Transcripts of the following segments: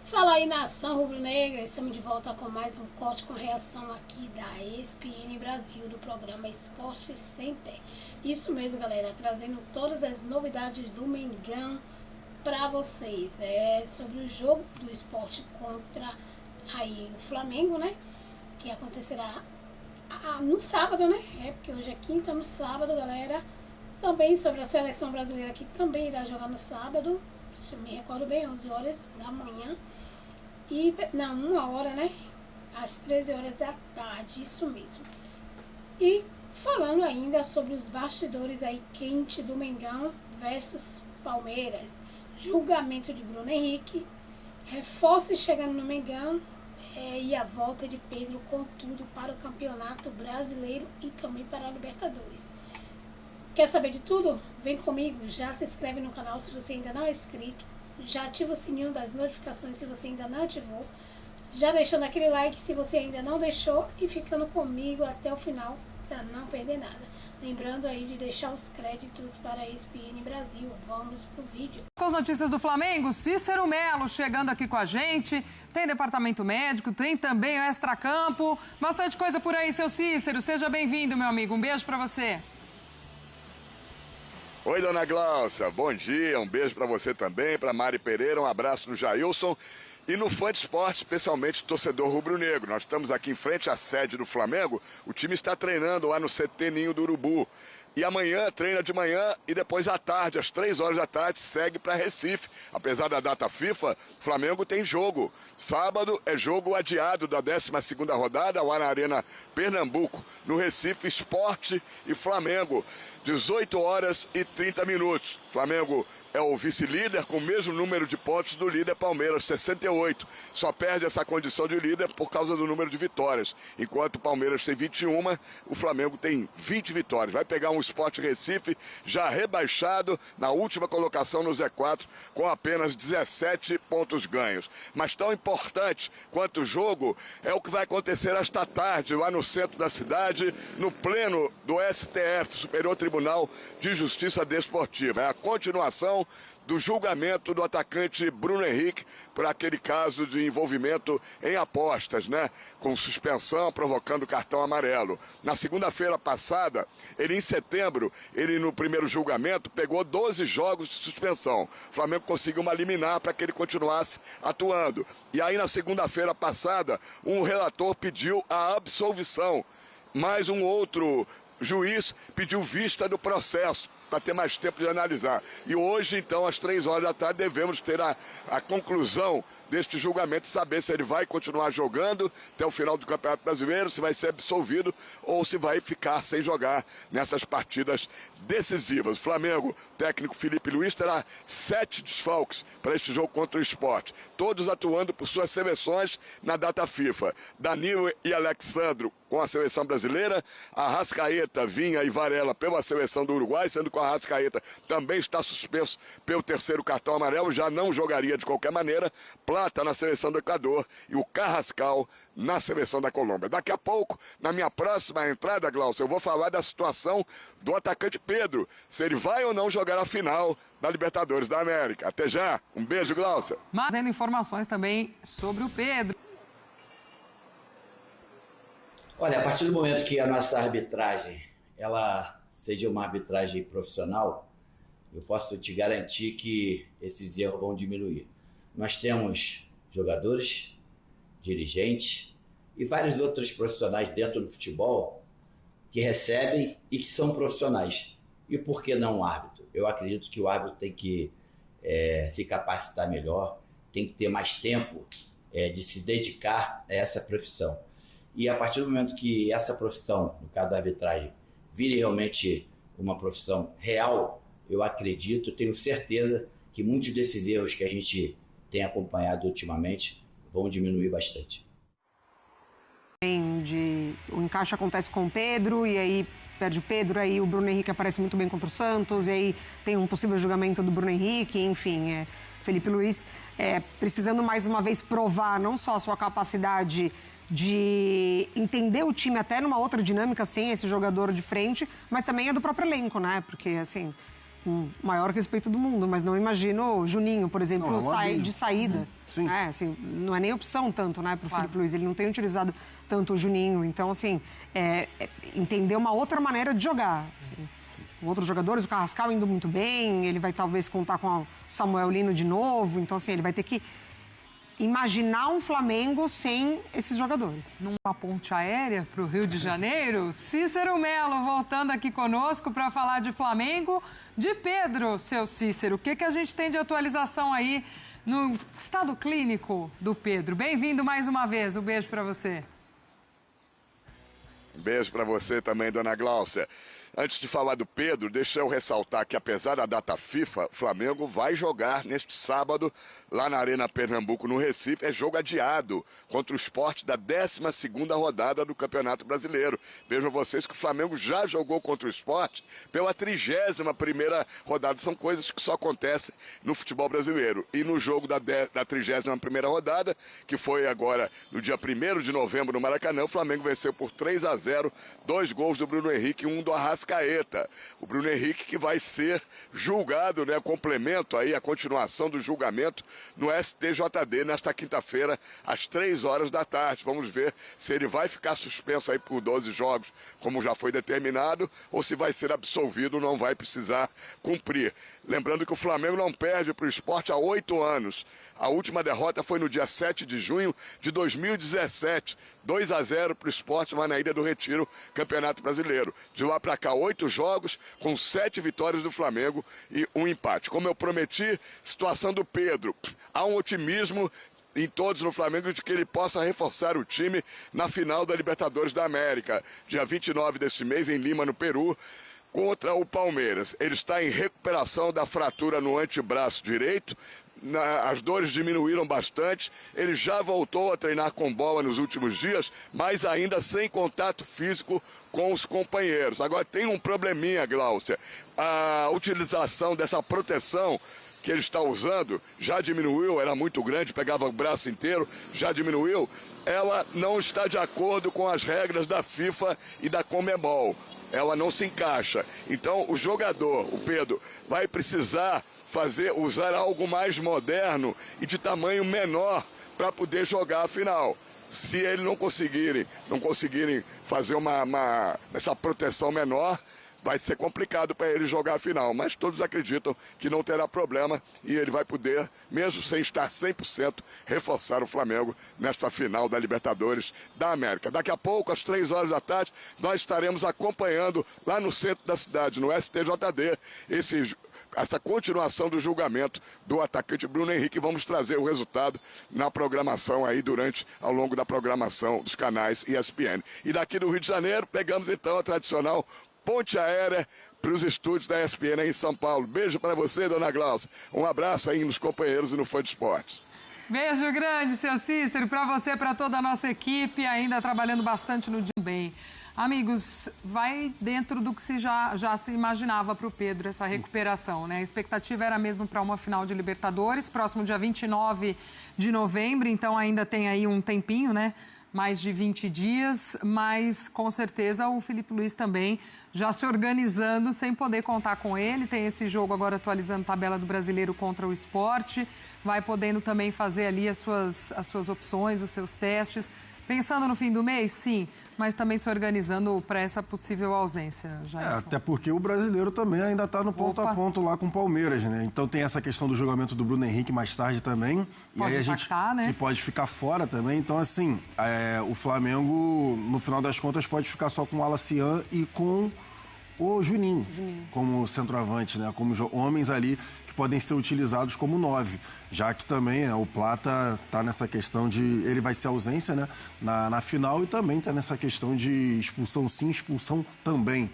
Fala aí, nação rubro-negra, estamos de volta com mais um corte com reação aqui da ESPN Brasil, do programa Esporte Center. Isso mesmo, galera, trazendo todas as novidades do Mengão para vocês. Sobre o jogo do esporte contra aí o Flamengo, né? Que acontecerá no sábado, né? Porque hoje é quinta, no sábado, galera. Também sobre a seleção brasileira, que também irá jogar no sábado, se eu me recordo bem, 11 horas da manhã. E, não, 1 hora, né? Às 13 horas da tarde, isso mesmo. E falando ainda sobre os bastidores aí quente do Mengão versus Palmeiras. Julgamento de Bruno Henrique, reforços chegando no Mengão e a volta de Pedro com tudo para o Campeonato Brasileiro e também para a Libertadores. Quer saber de tudo? Vem comigo, já se inscreve no canal se você ainda não é inscrito, já ativa o sininho das notificações se você ainda não ativou, já deixando aquele like se você ainda não deixou e ficando comigo até o final para não perder nada. Lembrando aí de deixar os créditos para a ESPN Brasil. Vamos pro vídeo. Com as notícias do Flamengo, Cícero Melo chegando aqui com a gente. Tem departamento médico, tem também o extracampo. Bastante coisa por aí, seu Cícero. Seja bem-vindo, meu amigo. Um beijo para você. Oi, dona Glaucia, bom dia, um beijo para você também, para Mari Pereira, um abraço no Jailson e no Fã de Esporte, especialmente torcedor rubro-negro. Nós estamos aqui em frente à sede do Flamengo, o time está treinando lá no CT Ninho do Urubu. E amanhã, treina de manhã e depois à tarde, às 3 horas da tarde, segue para Recife. Apesar da data FIFA, Flamengo tem jogo. Sábado é jogo adiado da 12ª rodada, lá na Arena Pernambuco, no Recife, Sport e Flamengo. 18 horas e 30 minutos. Flamengo é o vice-líder com o mesmo número de pontos do líder Palmeiras, 68. Só perde essa condição de líder por causa do número de vitórias. Enquanto o Palmeiras tem 21, o Flamengo tem 20 vitórias. Vai pegar um Sport Recife já rebaixado na última colocação no Z4 com apenas 17 pontos ganhos. Mas tão importante quanto o jogo é o que vai acontecer esta tarde lá no centro da cidade, no pleno do STF, Superior Tribunal de Justiça Desportiva. É a continuação do julgamento do atacante Bruno Henrique por aquele caso de envolvimento em apostas, né? Com suspensão, provocando cartão amarelo. Na segunda-feira passada, em setembro, no primeiro julgamento, pegou 12 jogos de suspensão. O Flamengo conseguiu uma liminar para que ele continuasse atuando. E aí, na segunda-feira passada, um relator pediu a absolvição. Mais um outro juiz pediu vista do processo, para ter mais tempo de analisar. E hoje, então, às 3 horas da tarde, devemos ter a conclusão deste julgamento, saber se ele vai continuar jogando até o final do Campeonato Brasileiro, se vai ser absolvido ou se vai ficar sem jogar nessas partidas decisivas. O Flamengo, técnico Felipe Luiz, terá 7 desfalques para este jogo contra o Sport, todos atuando por suas seleções na data FIFA. Danilo e Alexandro com a seleção brasileira, Arrascaeta, Vinha e Varela pela seleção do Uruguai, sendo que o Arrascaeta também está suspenso pelo 3º cartão amarelo, já não jogaria de qualquer maneira. Plata na seleção do Equador e o Carrascal na seleção da Colômbia. Daqui a pouco, na minha próxima entrada, Glaucia, eu vou falar da situação do atacante Pedro, se ele vai ou não jogar a final da Libertadores da América. Até já, um beijo, Glaucia. Mas tendo informações também sobre o Pedro. Olha, a partir do momento que a nossa arbitragem, ela seja uma arbitragem profissional, eu posso te garantir que esses erros vão diminuir. Nós temos jogadores, dirigentes e vários outros profissionais dentro do futebol que recebem e que são profissionais. E por que não o árbitro? Eu acredito que o árbitro tem que se capacitar melhor, tem que ter mais tempo de se dedicar a essa profissão. E a partir do momento que essa profissão, no caso da arbitragem, vire realmente uma profissão real, eu acredito, tenho certeza que muitos desses erros que a gente tem acompanhado ultimamente vão diminuir bastante. O encaixe acontece com o Pedro e aí perde o Pedro, aí o Bruno Henrique aparece muito bem contra o Santos e aí tem um possível julgamento do Bruno Henrique, enfim, Felipe Luiz precisando mais uma vez provar não só a sua capacidade de entender o time até numa outra dinâmica sem esse jogador de frente, mas também é do próprio elenco, né? Porque, assim, com o maior respeito do mundo, mas não imagino o Juninho, por exemplo, de saída. Sim. Assim, não é nem opção tanto, né, para o Felipe Luiz. Ele não tem utilizado tanto o Juninho. Então, assim, entender uma outra maneira de jogar. Assim. Outros jogadores, o Carrascal indo muito bem, ele vai talvez contar com o Samuel Lino de novo. Então, assim, ele vai ter que imaginar um Flamengo sem esses jogadores. Numa ponte aérea para o Rio de Janeiro, Cícero Melo voltando aqui conosco para falar de Flamengo, de Pedro, seu Cícero. O que a gente tem de atualização aí no estado clínico do Pedro? Bem-vindo mais uma vez, um beijo para você. Um beijo para você também, dona Gláucia. Antes de falar do Pedro, deixa eu ressaltar que, apesar da data FIFA, o Flamengo vai jogar neste sábado, lá na Arena Pernambuco, no Recife. É jogo adiado contra o Sport da 12ª rodada do Campeonato Brasileiro. Vejam vocês que o Flamengo já jogou contra o Sport pela 31ª rodada. São coisas que só acontecem no futebol brasileiro. E no jogo da 31ª rodada, que foi agora no dia 1º de novembro no Maracanã, o Flamengo venceu por 3-0, 2 gols do Bruno Henrique e 1 do Arrascaeta. O Bruno Henrique que vai ser julgado, né, complemento aí, a continuação do julgamento no STJD nesta quinta-feira, às 15h. Vamos ver se ele vai ficar suspenso aí por 12 jogos, como já foi determinado, ou se vai ser absolvido, não vai precisar cumprir. Lembrando que o Flamengo não perde para o Sport há 8 anos. A última derrota foi no dia 7 de junho de 2017. 2-0 para o Sport, lá na Ilha do Retiro, Campeonato Brasileiro. De lá para cá, 8 jogos, com 7 vitórias do Flamengo e 1 empate. Como eu prometi, situação do Pedro. Há um otimismo em todos no Flamengo de que ele possa reforçar o time na final da Libertadores da América. Dia 29 deste mês, em Lima, no Peru, contra o Palmeiras. Ele está em recuperação da fratura no antebraço direito. As dores diminuíram bastante, ele já voltou a treinar com bola nos últimos dias, mas ainda sem contato físico com os companheiros. Agora tem um probleminha, Gláucia, a utilização dessa proteção que ele está usando já diminuiu, era muito grande, pegava o braço inteiro, já diminuiu, ela não está de acordo com as regras da FIFA e da Conmebol, ela não se encaixa. Então o jogador, o Pedro, vai precisar usar algo mais moderno e de tamanho menor para poder jogar a final. Se ele não conseguirem fazer essa proteção menor, vai ser complicado para ele jogar a final. Mas todos acreditam que não terá problema e ele vai poder, mesmo sem estar 100%, reforçar o Flamengo nesta final da Libertadores da América. Daqui a pouco, às 15h, nós estaremos acompanhando lá no centro da cidade, no STJD, essa continuação do julgamento do atacante Bruno Henrique. Vamos trazer o resultado na programação aí ao longo da programação dos canais ESPN. E daqui do Rio de Janeiro, pegamos então a tradicional ponte aérea para os estúdios da ESPN aí em São Paulo. Beijo para você, dona Gláucia. Um abraço aí nos companheiros e no Fã de Esportes. Beijo grande, seu Cícero, para você, para toda a nossa equipe, ainda trabalhando bastante no dia bem. Amigos, vai dentro do que já se imaginava para o Pedro, essa recuperação, né? A expectativa era mesmo para uma final de Libertadores, próximo dia 29 de novembro, então ainda tem aí um tempinho, né? Mais de 20 dias, mas com certeza o Felipe Luiz também já se organizando sem poder contar com ele. Tem esse jogo agora atualizando a tabela do Brasileiro contra o Sport, vai podendo também fazer ali as suas opções, os seus testes. Pensando no fim do mês, sim, mas também se organizando para essa possível ausência, Jailson. Até porque o brasileiro também ainda está no ponto a ponto lá com o Palmeiras, né? Então tem essa questão do julgamento do Bruno Henrique mais tarde também. Pode e aí impactar, né? Que pode ficar fora também. Então, assim, o Flamengo, no final das contas, pode ficar só com o Alacian e com o Juninho. Como centroavante, né? Como homens ali que podem ser utilizados como 9. Já que também o Plata está nessa questão de... Ele vai ser ausência, né? Na final, e também está nessa questão de expulsão sim, expulsão também.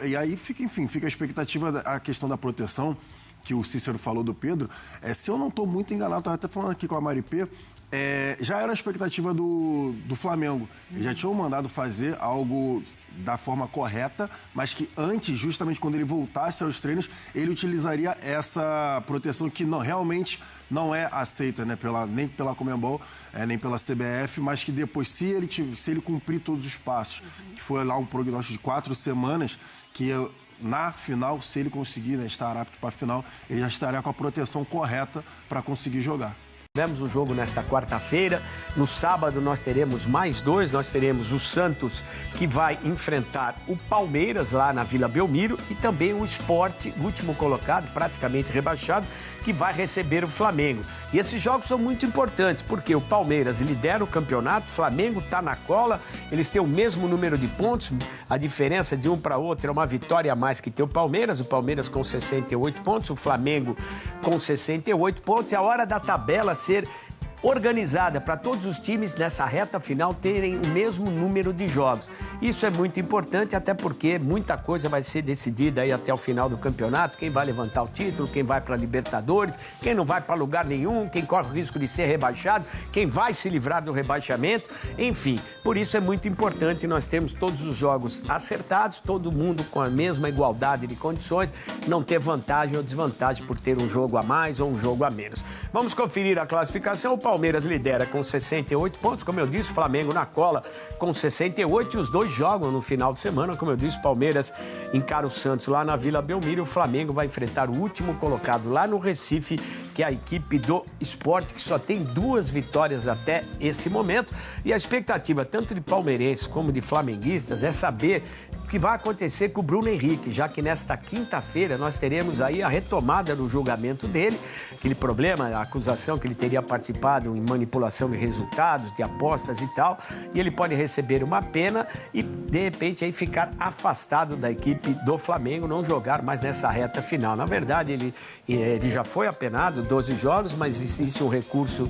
E aí fica a expectativa, a questão da proteção, que o Cícero falou do Pedro. Se eu não estou muito enganado, estava até falando aqui com a Maripê, já era a expectativa do Flamengo. Eles já tinham mandado fazer algo da forma correta, mas que antes, justamente quando ele voltasse aos treinos, ele utilizaria essa proteção que realmente não é aceita, né, nem pela Conmebol, nem pela CBF, mas que depois, se ele cumprir todos os passos, que foi lá um prognóstico de 4 semanas, que na final, se ele conseguir, né, estar apto para a final, ele já estaria com a proteção correta para conseguir jogar. Tivemos um jogo nesta quarta-feira. No sábado nós teremos mais 2. Nós teremos o Santos, que vai enfrentar o Palmeiras lá na Vila Belmiro, e também o Sport, último colocado, praticamente rebaixado, que vai receber o Flamengo. E esses jogos são muito importantes, porque o Palmeiras lidera o campeonato, o Flamengo está na cola, eles têm o mesmo número de pontos, a diferença de um para outro é uma vitória a mais que tem o Palmeiras com 68 pontos, o Flamengo com 68 pontos, e a hora da tabela ser organizada para todos os times nessa reta final terem o mesmo número de jogos. Isso é muito importante, até porque muita coisa vai ser decidida aí até o final do campeonato, quem vai levantar o título, quem vai para a Libertadores, quem não vai para lugar nenhum, quem corre o risco de ser rebaixado, quem vai se livrar do rebaixamento, enfim. Por isso é muito importante nós termos todos os jogos acertados, todo mundo com a mesma igualdade de condições, não ter vantagem ou desvantagem por ter um jogo a mais ou um jogo a menos. Vamos conferir a classificação. O Palmeiras lidera com 68 pontos, como eu disse, o Flamengo na cola com 68, e os dois jogam no final de semana, como eu disse, o Palmeiras encara o Santos lá na Vila Belmiro, o Flamengo vai enfrentar o último colocado lá no Recife, que é a equipe do Sport, que só tem 2 vitórias até esse momento, e a expectativa tanto de palmeirenses como de flamenguistas é saber o que vai acontecer com o Bruno Henrique, já que nesta quinta-feira nós teremos aí a retomada do julgamento dele, aquele problema, a acusação que ele teria participado em manipulação de resultados, de apostas e tal, e ele pode receber uma pena e, de repente, aí ficar afastado da equipe do Flamengo, não jogar mais nessa reta final. Na verdade, ele já foi apenado, 12 jogos, mas existe um recurso,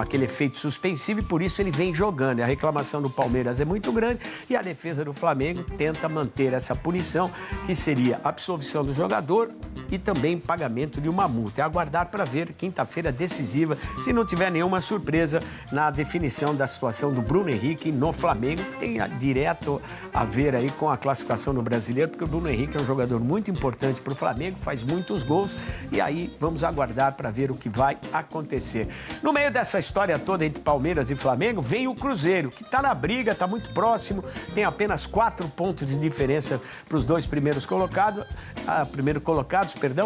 aquele efeito suspensivo, e por isso ele vem jogando. A reclamação do Palmeiras é muito grande e a defesa do Flamengo tenta manter essa punição, que seria absolvição do jogador e também pagamento de uma multa. É aguardar para ver, quinta-feira decisiva, se não tiver nenhuma surpresa na definição da situação do Bruno Henrique no Flamengo, que tem direto a ver aí com a classificação no Brasileiro, porque o Bruno Henrique é um jogador muito importante para o Flamengo, faz muitos gols, e aí vamos aguardar para ver o que vai acontecer. No meio dessa história toda entre Palmeiras e Flamengo, vem o Cruzeiro, que está na briga, está muito próximo, tem apenas 4 pontos de diferença para os dois primeiros colocados. A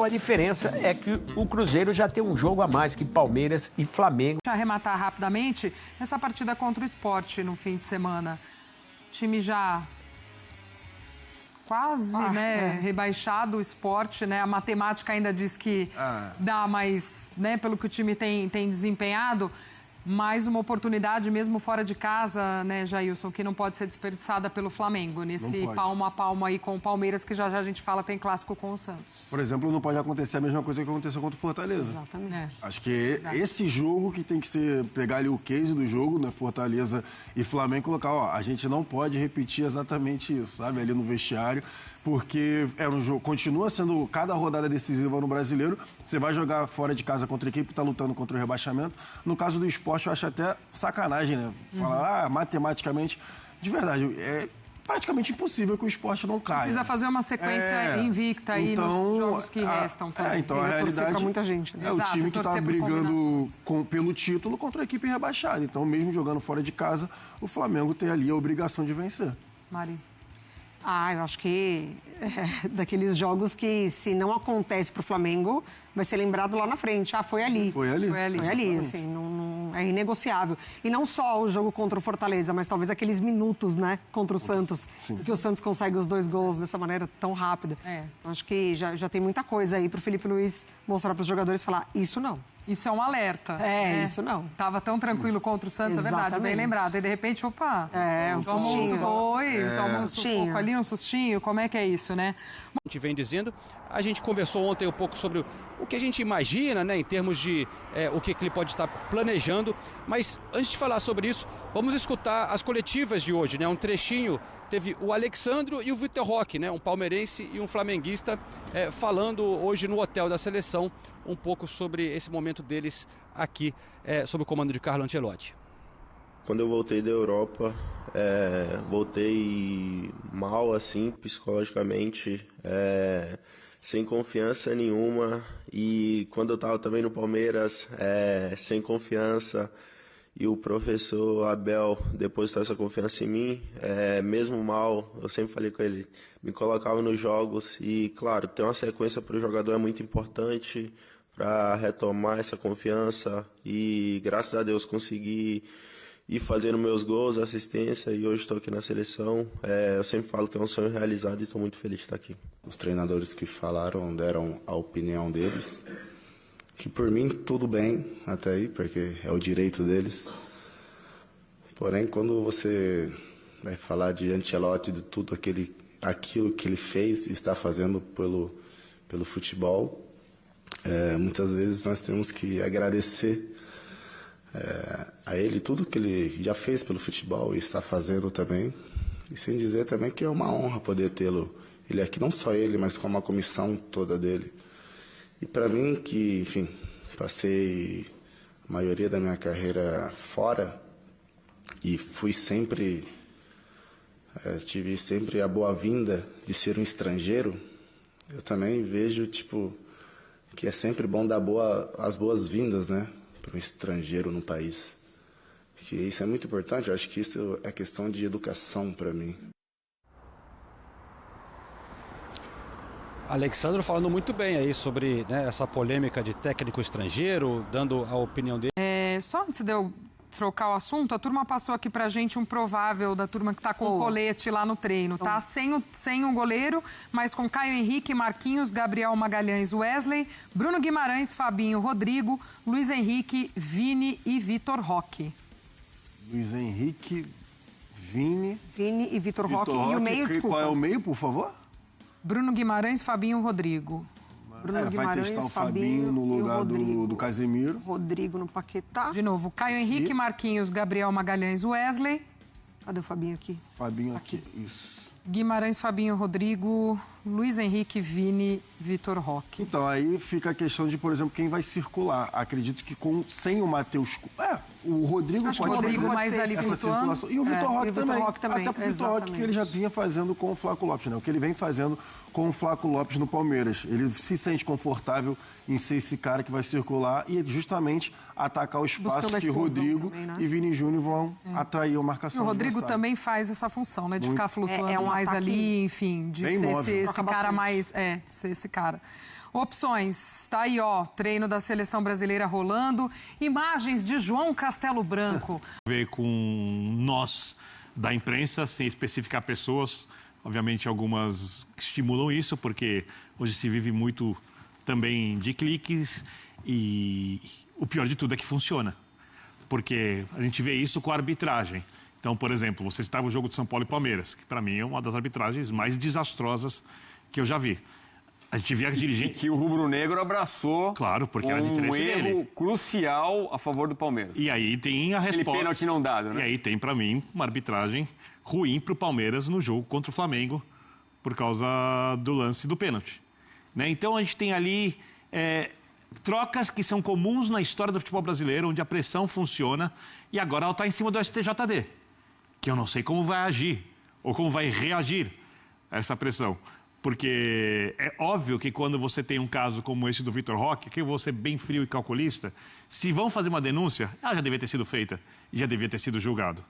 diferença é que o Cruzeiro já tem um jogo a mais que Palmeiras e Flamengo. Deixa eu arrematar rapidamente nessa partida contra o Sport no fim de semana. O time já quase, rebaixado, o Sport, né? A matemática ainda diz que dá, mas, né, pelo que o time tem desempenhado, mais uma oportunidade mesmo fora de casa, né, Jailson, que não pode ser desperdiçada pelo Flamengo, nesse palmo a palmo aí com o Palmeiras, que já a gente fala tem clássico com o Santos. Por exemplo, não pode acontecer a mesma coisa que aconteceu contra o Fortaleza. Exatamente. Acho que esse jogo que tem que ser, pegar ali o case do jogo, né, Fortaleza e Flamengo, colocar, a gente não pode repetir exatamente isso, sabe, ali no vestiário, porque um jogo, continua sendo cada rodada decisiva no Brasileiro, você vai jogar fora de casa contra a equipe que está lutando contra o rebaixamento. No caso do Sport, eu acho até sacanagem, né? Falar, matematicamente, de verdade, é praticamente impossível que o Sport não caia. Precisa fazer uma sequência invicta aí nos jogos que restam também. Então a realidade pra muita gente, né? é o time que está brigando pelo título contra a equipe rebaixada. Então, mesmo jogando fora de casa, o Flamengo tem ali a obrigação de vencer. Mari. Eu acho que daqueles jogos que, se não acontece para o Flamengo, vai ser lembrado lá na frente. Foi ali. Foi ali, assim, não, é inegociável. E não só o jogo contra o Fortaleza, mas talvez aqueles minutos, né, contra o Santos, que o Santos consegue os 2 gols dessa maneira tão rápida. Acho que já tem muita coisa aí para o Felipe Luiz mostrar para os jogadores e falar, isso não. Isso é um alerta. Isso não. Tava tão tranquilo contra o Santos, é verdade, bem lembrado. E de repente, um sustinho. Toma um sufoco ali, um sustinho. Como é que é isso, né? A gente vem dizendo, a gente conversou ontem um pouco sobre o que a gente imagina, né, em termos de o que ele pode estar planejando. Mas antes de falar sobre isso, vamos escutar as coletivas de hoje, né? Um trechinho, teve o Alexandro e o Vitor Roque, né? Um palmeirense e um flamenguista, falando hoje no hotel da seleção um pouco sobre esse momento deles aqui, sob o comando de Carlo Ancelotti. Quando eu voltei da Europa, voltei mal, assim, psicologicamente, sem confiança nenhuma. E quando eu estava também no Palmeiras, sem confiança. e o professor Abel depositou essa confiança em mim. Mesmo mal, eu sempre falei com ele, me colocava nos jogos e, claro, ter uma sequência para o jogador é muito importante para retomar essa confiança e, graças a Deus, consegui ir fazendo meus gols, assistência e hoje estou aqui na seleção. Eu sempre falo que é um sonho realizado e estou muito feliz de estar aqui. Os treinadores que falaram deram a opinião deles, que por mim tudo bem até aí, porque é o direito deles. Porém, quando você vai falar de Ancelotti, de tudo aquilo que ele fez e está fazendo pelo futebol, muitas vezes nós temos que agradecer a ele tudo que ele já fez pelo futebol e está fazendo também. E sem dizer também que é uma honra poder tê-lo ele aqui, não só ele, mas com a comissão toda dele. E para mim, que, enfim, passei a maioria da minha carreira fora e fui sempre, tive sempre a boa-vinda de ser um estrangeiro, eu também vejo, que é sempre bom dar as boas-vindas, né, para um estrangeiro no país. Que isso é muito importante, eu acho que isso é questão de educação para mim. Alexandro falando muito bem aí sobre, né, essa polêmica de técnico estrangeiro, dando a opinião dele. Só antes de eu trocar o assunto, a turma passou aqui pra gente um provável da turma que tá com o colete lá no treino, tá? Sem o goleiro, mas com Caio Henrique, Marquinhos, Gabriel Magalhães, Wesley, Bruno Guimarães, Fabinho, Rodrigo, Luiz Henrique, Vini e Vitor Roque. Luiz Henrique, Vini e Vitor Roque. E o meio, desculpa. Qual é o meio, por favor? Bruno Guimarães, Fabinho, Rodrigo. Bruno Guimarães, vai testar o Fabinho no lugar do Casemiro. Rodrigo no Paquetá. De novo, Caio Henrique, Marquinhos, Gabriel Magalhães, Wesley. Cadê o Fabinho aqui? Fabinho aqui, isso. Guimarães, Fabinho, Rodrigo, Luiz Henrique, Vini, Vitor Roque. Então, aí fica a questão de, por exemplo, quem vai circular. Acredito que sem o Matheus... o Rodrigo Acho pode que o Rodrigo fazer mais ali essa flutuando. circulação. E o Vitor Roque também. Até porque o Vitor Roque que ele já vinha fazendo com o Flaco Lopes, né? O que ele vem fazendo com o Flaco Lopes no Palmeiras. Ele se sente confortável em ser esse cara que vai circular e justamente atacar o espaço que Rodrigo também, né? E Vini Júnior vão atrair a marcação. E o Rodrigo também faz essa função, né? De ficar flutuando mais ali, enfim, de ser esse cara mais... ser esse cara. Opções, tá aí, ó, treino da seleção brasileira rolando, imagens de João Castelo Branco. Ver com nós da imprensa, sem especificar pessoas, obviamente algumas estimulam isso, porque hoje se vive muito também de cliques e o pior de tudo é que funciona, porque a gente vê isso com a arbitragem. Então, por exemplo, você estava o jogo de São Paulo e Palmeiras, que para mim é uma das arbitragens mais desastrosas que eu já vi. A gente via dirigente... Que o rubro-negro abraçou... Claro, porque era de interesse dele. Um erro crucial a favor do Palmeiras. E aí tem a resposta... Aquele pênalti não dado, né? E aí tem, para mim, uma arbitragem ruim para o Palmeiras no jogo contra o Flamengo por causa do lance do pênalti. Né? Então a gente tem ali trocas que são comuns na história do futebol brasileiro, onde a pressão funciona e agora ela está em cima do STJD, que eu não sei como vai agir ou como vai reagir a essa pressão. Porque é óbvio que quando você tem um caso como esse do Vitor Roque, que eu vou ser bem frio e calculista, se vão fazer uma denúncia, ela já devia ter sido feita e já devia ter sido julgado.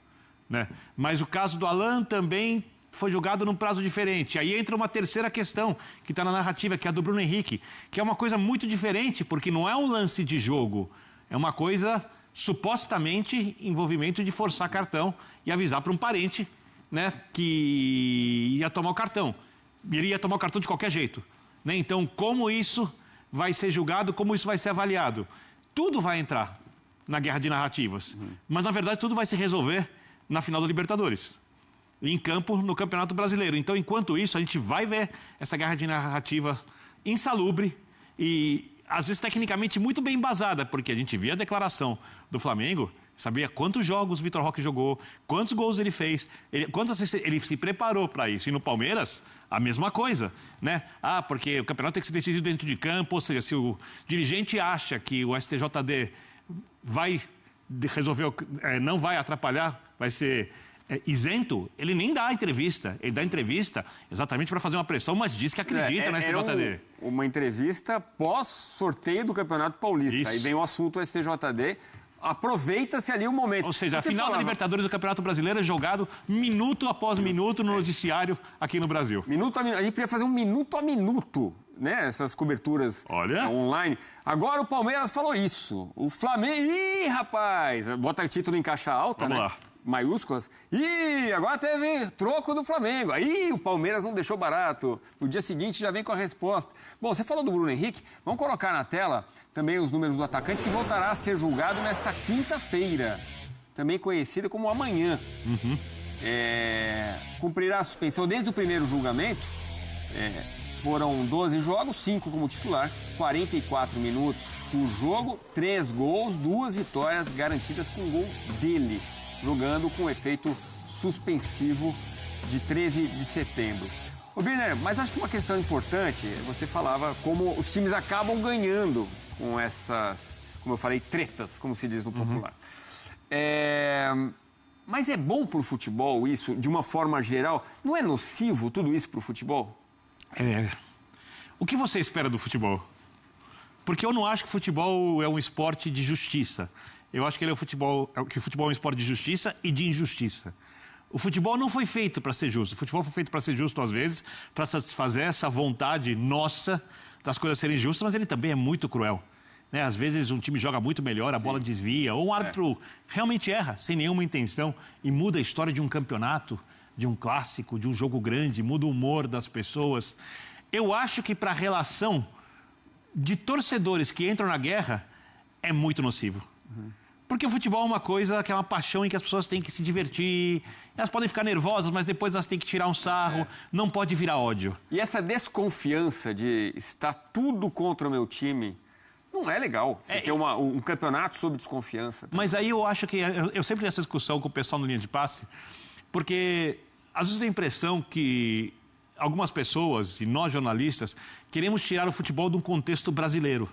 Né? Mas o caso do Alan também foi julgado num prazo diferente. Aí entra uma terceira questão que está na narrativa, que é a do Bruno Henrique, que é uma coisa muito diferente, porque não é um lance de jogo, é uma coisa supostamente envolvimento de forçar cartão e avisar para um parente, né, que ia tomar o cartão. Iria tomar o cartão de qualquer jeito. Né? Então, como isso vai ser julgado, como isso vai ser avaliado? Tudo vai entrar na guerra de narrativas. Mas, na verdade, tudo vai se resolver na final da Libertadores. Em campo, no Campeonato Brasileiro. Então, enquanto isso, a gente vai ver essa guerra de narrativa insalubre e, às vezes, tecnicamente muito bem embasada, porque a gente via a declaração do Flamengo... Sabia quantos jogos o Vitor Roque jogou, quantos gols ele fez, ele se preparou para isso. E no Palmeiras, a mesma coisa, né? Porque o campeonato tem que ser decidido dentro de campo, ou seja, se o dirigente acha que o STJD vai resolver, não vai atrapalhar, vai ser isento, ele nem dá a entrevista. Ele dá a entrevista exatamente para fazer uma pressão, mas diz que acredita no STJD. Uma entrevista pós-sorteio do Campeonato Paulista. Isso. Aí vem o assunto STJD. aproveita-se ali o momento. Ou seja, a final da Libertadores do Campeonato Brasileiro é jogado minuto após minuto no noticiário aqui no Brasil. Minuto a minuto. A gente podia fazer um minuto a minuto, né? Essas coberturas online. Agora o Palmeiras falou isso. O Flamengo... Ih, rapaz! Bota o título em caixa alta, Vamos né? lá. Maiúsculas. Ih, agora teve troco do Flamengo. Aí o Palmeiras não deixou barato. No dia seguinte já vem com a resposta. Bom, você falou do Bruno Henrique. Vamos colocar na tela também os números do atacante que voltará a ser julgado nesta quinta-feira. Também conhecida como amanhã. Cumprirá a suspensão desde o primeiro julgamento. Foram 12 jogos, 5 como titular, 44 minutos por jogo, 3 gols, 2 vitórias garantidas com o gol dele, jogando com efeito suspensivo de 13 de setembro. Ô, Birner, mas acho que uma questão importante, você falava como os times acabam ganhando com essas, como eu falei, tretas, como se diz no popular. Mas é bom para o futebol isso, de uma forma geral? Não é nocivo tudo isso para o futebol? O que você espera do futebol? Porque eu não acho que o futebol é um esporte de justiça. Eu acho que o futebol é um esporte de justiça e de injustiça. O futebol não foi feito para ser justo. O futebol foi feito para ser justo, às vezes, para satisfazer essa vontade nossa das coisas serem justas, mas ele também é muito cruel. Né? Às vezes um time joga muito melhor, a bola desvia, ou um árbitro realmente erra, sem nenhuma intenção, e muda a história de um campeonato, de um clássico, de um jogo grande, muda o humor das pessoas. Eu acho que para a relação de torcedores que entram na guerra é muito nocivo. Porque o futebol é uma coisa que é uma paixão em que as pessoas têm que se divertir, elas podem ficar nervosas, mas depois elas têm que tirar um sarro, não pode virar ódio. E essa desconfiança de estar tudo contra o meu time não é legal. Você ter um campeonato sob desconfiança. Mas aí eu acho que... Eu sempre tenho essa discussão com o pessoal no linha de passe, porque às vezes eu tenho a impressão que algumas pessoas, e nós jornalistas, queremos tirar o futebol de um contexto brasileiro.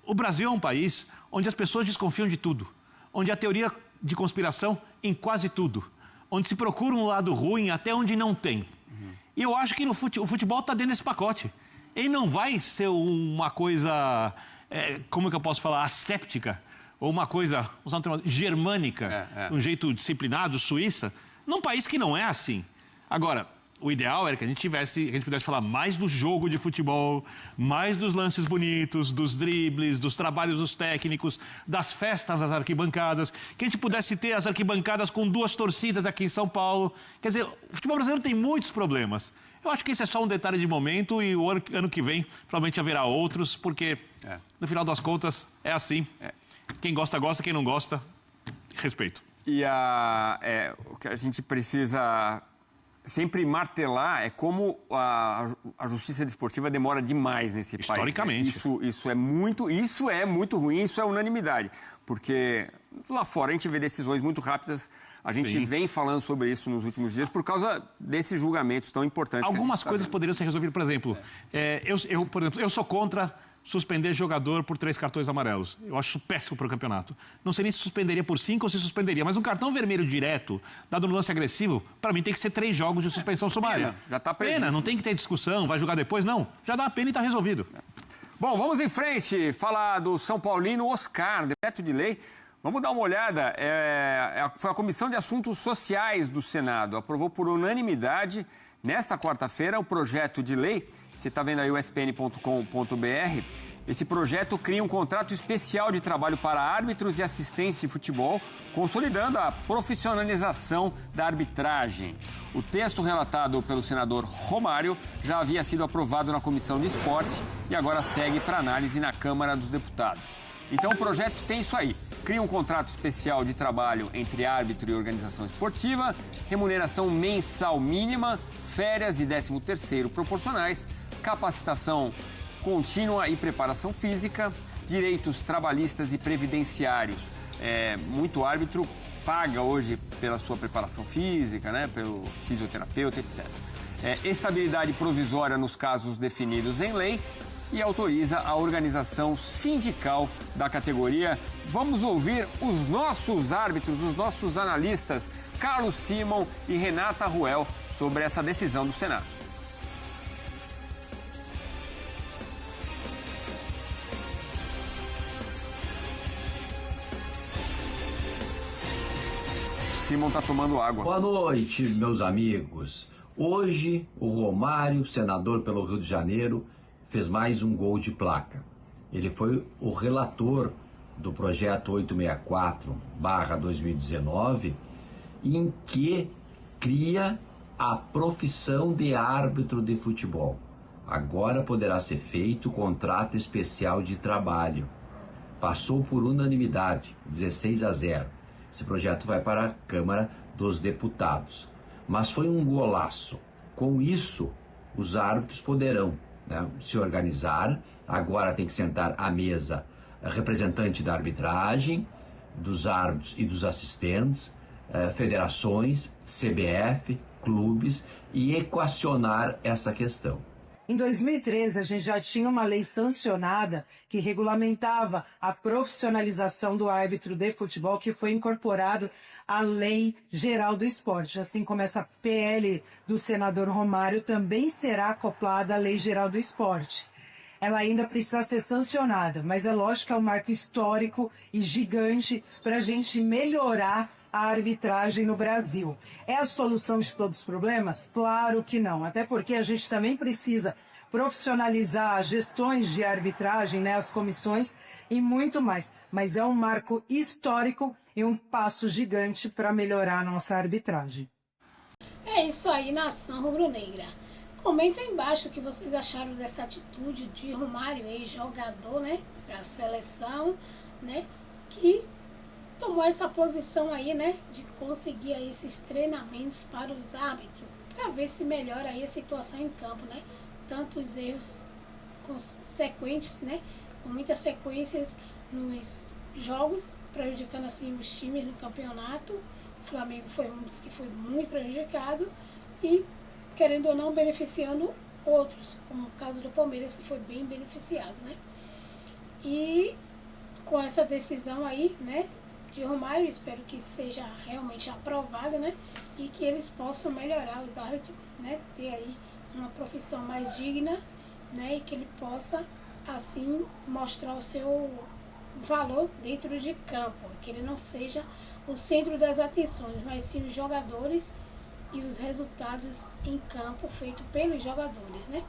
O Brasil é um país onde as pessoas desconfiam de tudo, onde há teoria de conspiração em quase tudo, onde se procura um lado ruim até onde não tem. E eu acho que o futebol está dentro desse pacote. Ele não vai ser uma coisa, como é que eu posso falar, asséptica, ou uma coisa, usando um termo, germânica, de um jeito disciplinado, suíça, num país que não é assim. Agora, o ideal era que a gente pudesse falar mais do jogo de futebol, mais dos lances bonitos, dos dribles, dos trabalhos dos técnicos, das festas das arquibancadas, que a gente pudesse ter as arquibancadas com 2 torcidas aqui em São Paulo. Quer dizer, o futebol brasileiro tem muitos problemas. Eu acho que esse é só um detalhe de momento e o ano que vem provavelmente haverá outros, porque no final das contas é assim. Quem gosta, gosta, quem não gosta, respeito. E o que a gente precisa sempre martelar é como a justiça desportiva demora demais nesse país. Historicamente. Isso é muito ruim, isso é unanimidade. Porque lá fora a gente vê decisões muito rápidas. A gente vem falando sobre isso nos últimos dias por causa desses julgamentos tão importantes. Algumas coisas poderiam ser resolvidas, por exemplo, eu sou contra suspender jogador por 3 cartões amarelos. Eu acho péssimo para o campeonato. Não sei nem se suspenderia por 5 ou se suspenderia, mas um cartão vermelho direto, dado no lance agressivo, para mim tem que ser 3 jogos de suspensão sumária. Já está previsto. Pena, não tem que ter discussão, vai jogar depois, não. Já dá a pena e está resolvido. Bom, vamos em frente, falar do São Paulino Oscar, decreto de lei. Vamos dar uma olhada, foi a Comissão de Assuntos Sociais do Senado, aprovou por unanimidade, nesta quarta-feira, o projeto de lei, você está vendo aí o spn.com.br, esse projeto cria um contrato especial de trabalho para árbitros e assistentes de futebol, consolidando a profissionalização da arbitragem. O texto relatado pelo senador Romário já havia sido aprovado na Comissão de Esporte e agora segue para análise na Câmara dos Deputados. Então o projeto tem isso aí. Cria um contrato especial de trabalho entre árbitro e organização esportiva, remuneração mensal mínima, férias e 13º proporcionais, capacitação contínua e preparação física, direitos trabalhistas e previdenciários. Muito árbitro paga hoje pela sua preparação física, né, pelo fisioterapeuta, etc. Estabilidade provisória nos casos definidos em lei, e autoriza a organização sindical da categoria. Vamos ouvir os nossos árbitros, os nossos analistas, Carlos Simon e Renata Ruel, sobre essa decisão do Senado. Simon está tomando água. Boa noite, meus amigos. Hoje, o Romário, senador pelo Rio de Janeiro, fez mais um gol de placa. Ele foi o relator do projeto 864/2019, em que cria a profissão de árbitro de futebol. Agora poderá ser feito contrato especial de trabalho. Passou por unanimidade, 16-0. Esse projeto vai para a Câmara dos Deputados. Mas foi um golaço. Com isso, os árbitros poderão, né, se organizar. Agora tem que sentar à mesa representante da arbitragem, dos árbitros e dos assistentes, federações, CBF, clubes, e equacionar essa questão. Em 2013, a gente já tinha uma lei sancionada que regulamentava a profissionalização do árbitro de futebol, que foi incorporado à Lei Geral do Esporte. Assim como essa PL do senador Romário também será acoplada à Lei Geral do Esporte. Ela ainda precisa ser sancionada, mas é lógico que é um marco histórico e gigante para a gente melhorar a arbitragem no Brasil. É a solução de todos os problemas? Claro que não, até porque a gente também precisa profissionalizar as gestões de arbitragem, né, as comissões e muito mais. Mas é um marco histórico e um passo gigante para melhorar a nossa arbitragem. É isso aí, nação rubro-negra. Comenta aí embaixo o que vocês acharam dessa atitude de Romário, ex-jogador, né, da seleção, né, que tomou essa posição aí, né, de conseguir aí esses treinamentos para os árbitros, para ver se melhora aí a situação em campo, né, tantos erros consequentes, né, com muitas sequências nos jogos, prejudicando assim os times no campeonato. O Flamengo foi um dos que foi muito prejudicado e, querendo ou não, beneficiando outros, como o caso do Palmeiras, que foi bem beneficiado, né, e com essa decisão aí, né, de Romário, espero que seja realmente aprovada, né, e que eles possam melhorar os árbitros, né, ter aí uma profissão mais digna, né, e que ele possa assim mostrar o seu valor dentro de campo, que ele não seja o centro das atenções, mas sim os jogadores e os resultados em campo feito pelos jogadores, né.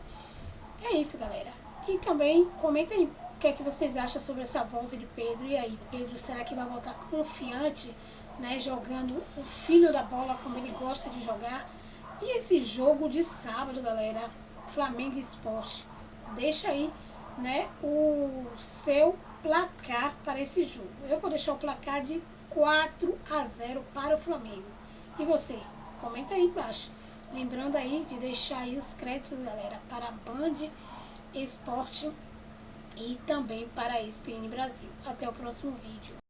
É isso, galera. E também comentem o que é que vocês acham sobre essa volta de Pedro. E aí, Pedro, será que vai voltar confiante, né, jogando o fino da bola como ele gosta de jogar? E esse jogo de sábado, galera, Flamengo e Sport, deixa aí, né, o seu placar para esse jogo. Eu vou deixar o placar de 4-0 para o Flamengo. E você? Comenta aí embaixo. Lembrando aí de deixar aí os créditos, galera, para a Band Esporte e também para a ESPN Brasil. Até o próximo vídeo.